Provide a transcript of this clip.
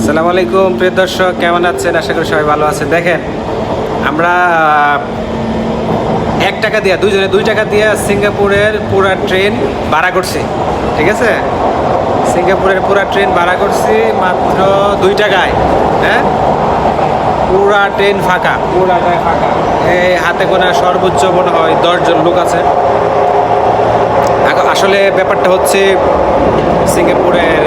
আসসালামু আলাইকুম প্রিয় দর্শক, কেমন আছেন? আশা করি সবাই ভালো আছেন। দেখেন, আমরা 1 টাকা দিয়ে দুইজনে 2 টাকা দিয়ে সিঙ্গাপুরের পুরা ট্রেন ভাড়া করছি। ঠিক আছে, সিঙ্গাপুরের পুরা ট্রেন ভাড়া করছি মাত্র 2 টাকায়। হ্যাঁ, পুরা ট্রেন ফাঁকা, পুরাটাই ফাঁকা। এই হাতে গোনা সর্বোচ্চ মনে হয় 10 জন লোক আছে। আসলে ব্যাপারটা হচ্ছে সিঙ্গাপুরের